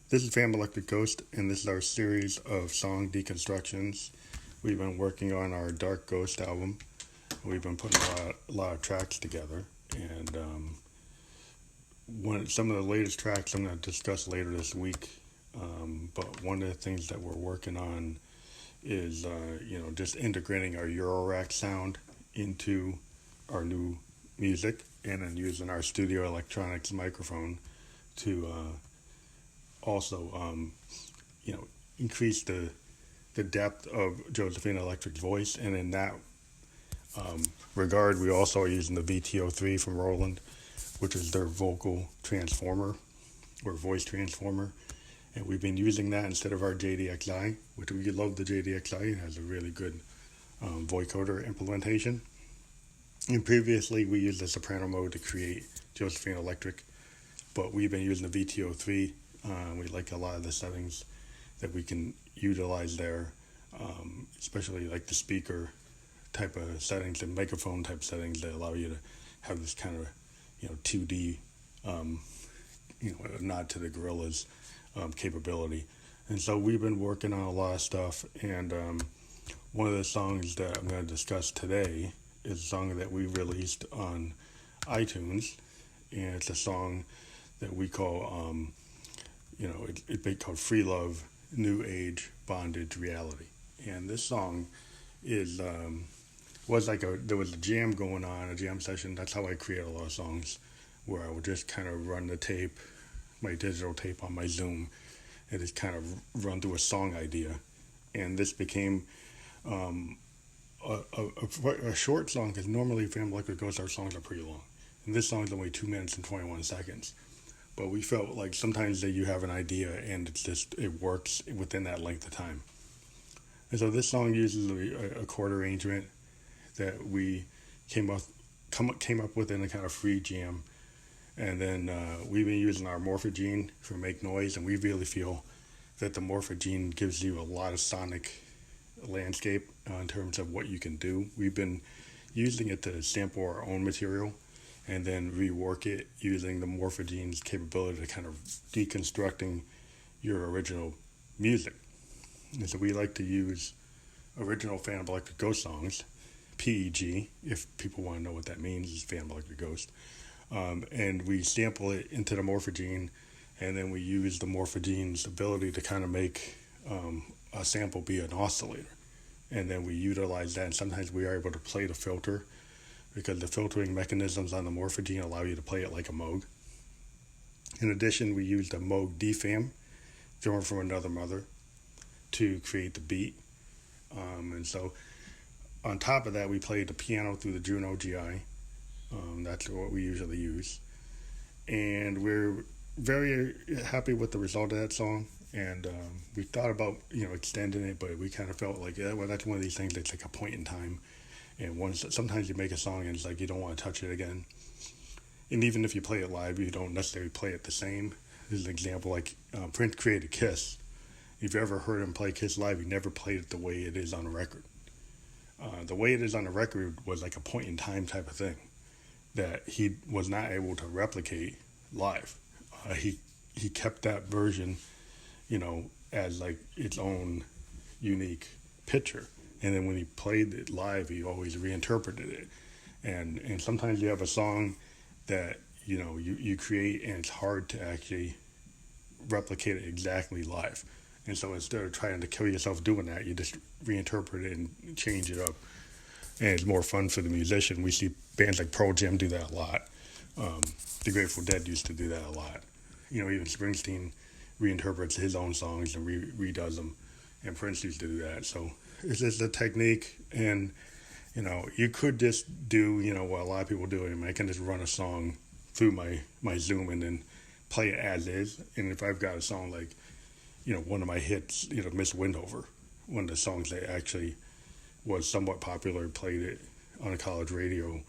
This is Fam Electric Ghost, and this is our series of song deconstructions. We've been working on our Dark Ghost album. We've been putting a lot of tracks together, and some of the latest tracks I'm going to discuss later this week. But one of the things that we're working on is, just integrating our Eurorack sound into our new music, and then using our studio electronics microphone to also, increase the depth of Josephine Electric's voice. And in that regard, we also are using the VTO3 from Roland, which is their vocal transformer or voice transformer. And we've been using that instead of our JDXI, which we love the JDXI. It has a really good vocoder implementation. And previously, we used the soprano mode to create Josephine Electric, but we've been using the VTO3. We like a lot of the settings that we can utilize there, especially like the speaker type of settings and microphone type settings that allow you to have this kind of 2D nod to the Gorillaz capability. And so we've been working on a lot of stuff, and one of the songs that I'm going to discuss today is a song that we released on iTunes, and it's a song that we call it's called Free Love, New Age Bondage Reality. And this song is there was a jam going on, a jam session. That's how I create a lot of songs, where I would just kind of run the tape, my digital tape on my Zoom, and just kind of run through a song idea. And this became a short song, because normally Family Electric Ghost, our songs are pretty long. And this song is only 2 minutes and 21 seconds. But we felt like sometimes that you have an idea and it works within that length of time. And so this song uses a chord arrangement that we came up with in a kind of free jam. And then we've been using our Morphogene for Make Noise, and we really feel that the Morphogene gives you a lot of sonic landscape in terms of what you can do. We've been using it to sample our own material and then rework it using the Morphogene's capability to kind of deconstructing your original music. And so we like to use original Phantom Electric Ghost songs, PEG, if people want to know what that means, is Phantom Electric Ghost. And we sample it into the Morphogene, and then we use the Morphogene's ability to kind of make a sample be an oscillator. And then we utilize that, and sometimes we are able to play the filter, because the filtering mechanisms on the Morphogene allow you to play it like a Moog. In addition, we used a Moog DFAM, Drummer from Another Mother, to create the beat. And so on top of that, we played the piano through the Juno GI. That's what we usually use. And we're very happy with the result of that song. And we thought about extending it, but we kind of felt like, that's one of these things that's like a point in time. And sometimes you make a song and it's like you don't want to touch it again. And even if you play it live, you don't necessarily play it the same. This is an example, like Prince created Kiss. If you ever heard him play Kiss live, he never played it the way it is on a record. The way it is on a record was like a point in time type of thing that he was not able to replicate live. He kept that version, as like its own unique picture. And then when he played it live, he always reinterpreted it. And sometimes you have a song that, you create, and it's hard to actually replicate it exactly live. And so instead of trying to kill yourself doing that, you just reinterpret it and change it up. And it's more fun for the musician. We see bands like Pearl Jam do that a lot. The Grateful Dead used to do that a lot. Even Springsteen reinterprets his own songs and redoes them. And Prince used to do that. So it's just a technique, and you could just do what a lot of people do. I can just run a song through my Zoom and then play it as is. And if I've got a song like one of my hits, Miss Windover, one of the songs that actually was somewhat popular, played it on a college radio,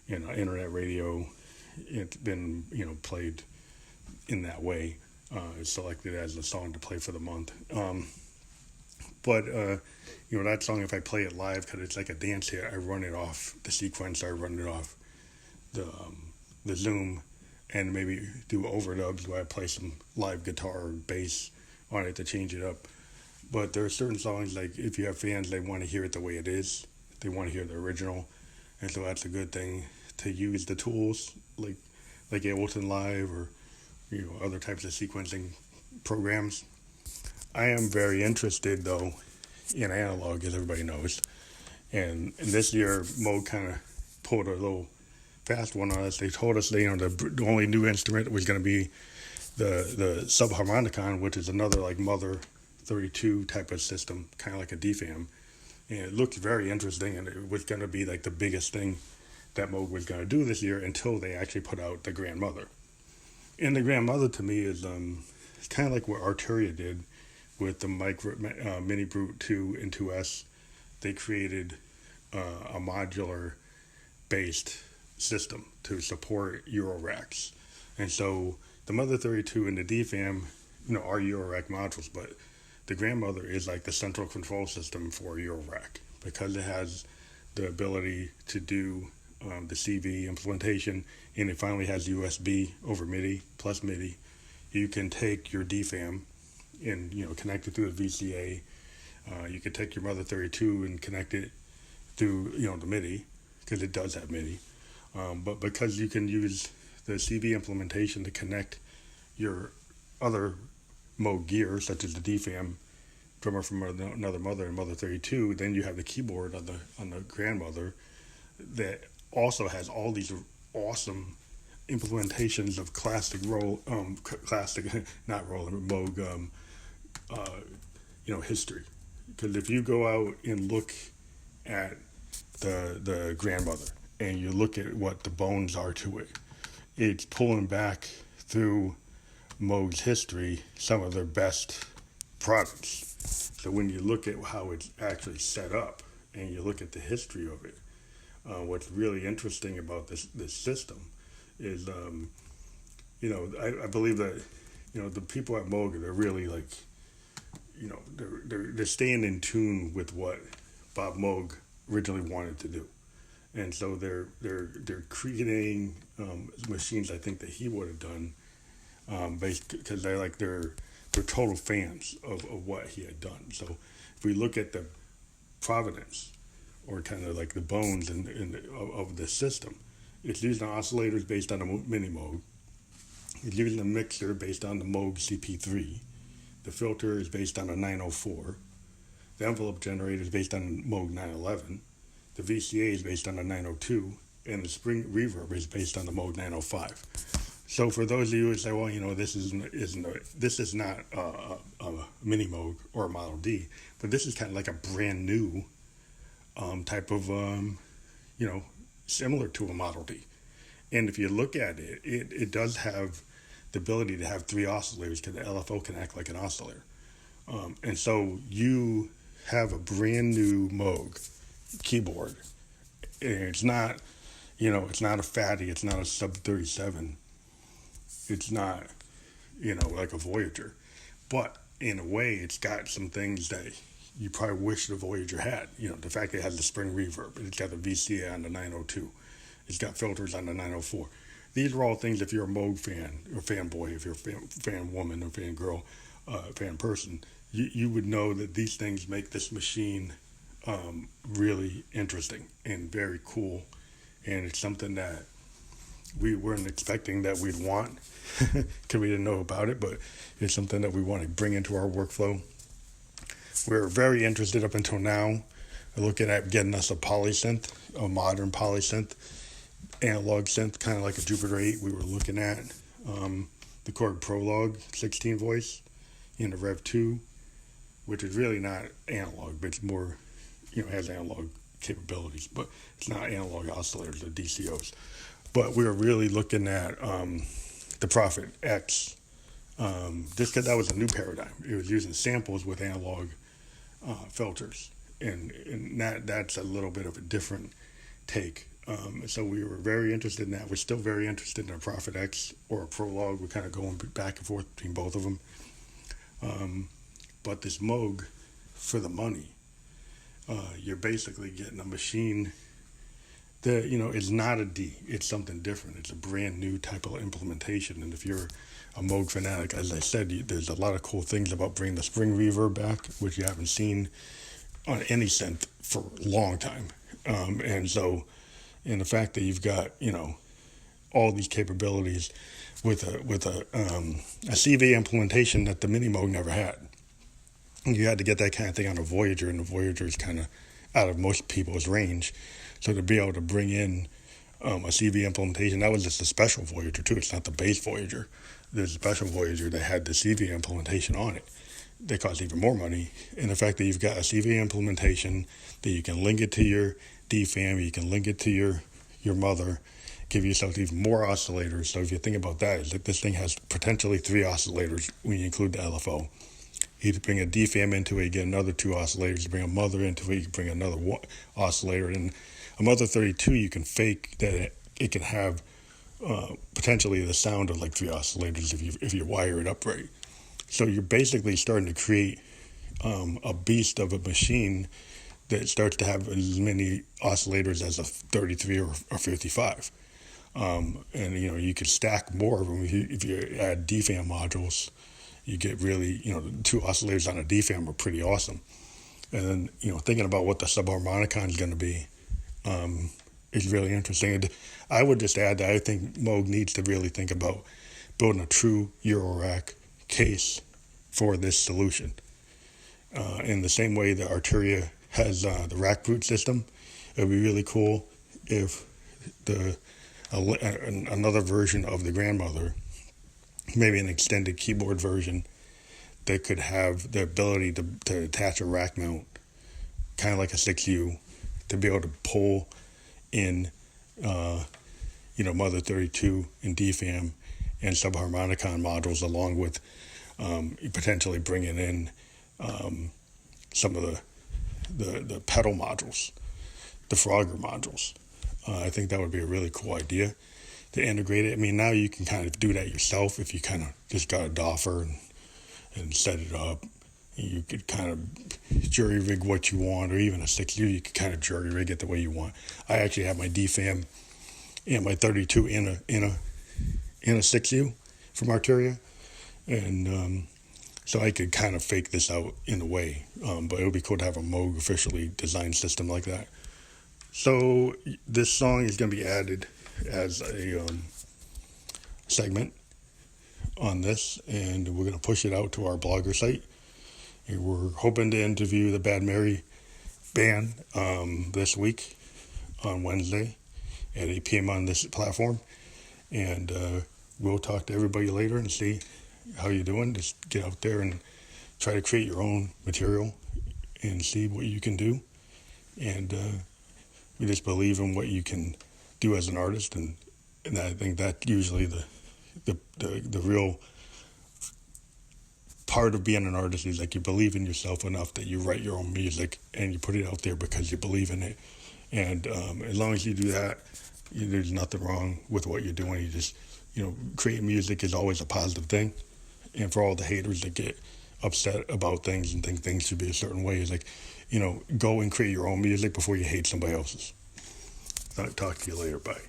internet radio. It's been played in that way. It's selected as a song to play for the month. But that song, if I play it live, because it's like a dance hit, I run it off the sequence. I run it off the Zoom, and maybe do overdubs where I play some live guitar or bass on it to change it up. But there are certain songs, like if you have fans, they want to hear it the way it is. They want to hear the original, and so that's a good thing to use the tools like Ableton Live or other types of sequencing programs. I am very interested though in analog, as everybody knows, and this year Moog kind of pulled a little fast one on us. They told us the only new instrument was going to be the subharmonicon, which is another like Mother 32 type of system, kind of like a DFAM. And it looked very interesting, and it was going to be like the biggest thing that Moog was going to do this year until they actually put out the Grandmother. And the Grandmother to me is kind of like what Arturia did with the Mini Brute 2 and 2S. They created a modular based system to support Euro racks. And so the Mother 32 and the DFAM, are Euro rack modules, but the Grandmother is like the central control system for Euro rack because it has the ability to do the CV implementation, and it finally has USB over MIDI plus MIDI. You can take your DFAM and connect it through the VCA. You can take your Mother 32 and connect it through the MIDI because it does have MIDI. But because you can use the CV implementation to connect your other Moog gear, such as the DFAM, drummer from another mother, and Mother 32, then you have the keyboard on the Grandmother that also has all these awesome implementations of classic not rolling Moog history. Because if you go out and look at the Grandmother and you look at what the bones are to it, it's pulling back through Moog's history some of their best products. So when you look at how it's actually set up and you look at the history of it, what's really interesting about this system is, I believe that, the people at Moog, they're really like, they're staying in tune with what Bob Moog originally wanted to do. And so they're creating machines I think that he would have done, because they're total fans of what he had done. So if we look at the provenance or kind of like the bones of the system, it's using oscillators based on a Mini Moog. It's using a mixer based on the Moog CP3. The filter is based on a 904. The envelope generator is based on Moog 911. The VCA is based on a 902, and the spring reverb is based on the Moog 905. So for those of you who say, well, this is not a Mini Moog or a Model D, but this is kind of like a brand new type of, similar to a Model D. And if you look at it, it does have the ability to have three oscillators because the LFO can act like an oscillator. And so you have a brand new Moog keyboard. And it's not, it's not a fatty, it's not a sub 37. It's not, like a Voyager. But in a way, it's got some things that you probably wish the Voyager had. The fact that it has the spring reverb, it's got the VCA on the 902. It's got filters on the 904. These are all things, if you're a Moog fan, or fanboy, if you're a fan woman or fan girl, fan person, you would know that these things make this machine really interesting and very cool. And it's something that we weren't expecting that we'd want because we didn't know about it, but it's something that we want to bring into our workflow. We're very interested up until now looking at getting us a polysynth, a modern polysynth, analog synth, kind of like a Jupiter 8. We were looking at the Korg Prologue 16 voice in the Rev 2, which is really not analog, but it's more, has analog capabilities, but it's not analog oscillators or DCOs. But we were really looking at the Prophet X, just because that was a new paradigm. It was using samples with analog filters, and that's a little bit of a different take. So we were very interested in that. We're still very interested in a Prophet X or a Prologue. We're kind of going back and forth between both of them. But this Moog, for the money, you're basically getting a machine it's not a D. It's something different. It's a brand new type of implementation. And if you're a Moog fanatic, as I said, there's a lot of cool things about bringing the spring reverb back, which you haven't seen on any synth for a long time. And the fact that you've got, all these capabilities with a CV implementation that the Mini Moog never had. You had to get that kind of thing on a Voyager, and the Voyager is kind of out of most people's range. So to be able to bring in a CV implementation, that was just a special Voyager too. It's not the base Voyager. There's a special Voyager that had the CV implementation on it. That cost even more money. And the fact that you've got a CV implementation, that you can link it to your DFAM, you can link it to your mother, give yourself even more oscillators. So if you think about that, is that this thing has potentially 3 oscillators when you include the LFO. You bring a DFAM into it, you get another 2 oscillators. You bring a mother into it, you bring another oscillator. And a mother 32, you can fake that it can have potentially the sound of like 3 oscillators if you wire it up right. So you're basically starting to create a beast of a machine that starts to have as many oscillators as a 33 or 55. And you could stack more of them if you add DFAM modules. You get really, 2 oscillators on a DFAM are pretty awesome. And then, thinking about what the subharmonicon is going to be is really interesting. And I would just add that I think Moog needs to really think about building a true Eurorack case for this solution. In the same way that Arturia has the rack boot system, it would be really cool if another version of the grandmother, maybe an extended keyboard version, that could have the ability to attach a rack mount, kind of like a 6U, to be able to pull in, Mother 32 and DFAM and subharmonicon modules, along with potentially bringing in some of the pedal modules, the Frogger modules. I think that would be a really cool idea to integrate it. I mean, now you can kind of do that yourself if you kind of just got a Doffer and set it up. You could kind of jury rig what you want, or even a 6U, you could kind of jury rig it the way you want. I actually have my DFAM and my 32 in a 6U from Arturia, and so I could kind of fake this out in a way. But it would be cool to have a Moog officially designed system like that. So this song is going to be added as a segment on this, and we're going to push it out to our blogger site. And we're hoping to interview the Bad Mary band this week on Wednesday at 8 p.m. on this platform. And we'll talk to everybody later and see how you're doing. Just get out there and try to create your own material and see what you can do. And we just believe in what you can do as an artist, and I think that's usually the real part of being an artist, is like you believe in yourself enough that you write your own music and you put it out there because you believe in it. And as long as you do that, there's nothing wrong with what you're doing. You just, creating music is always a positive thing. And for all the haters that get upset about things and think things should be a certain way, is like, go and create your own music before you hate somebody else's. I'll talk to you later. Bye.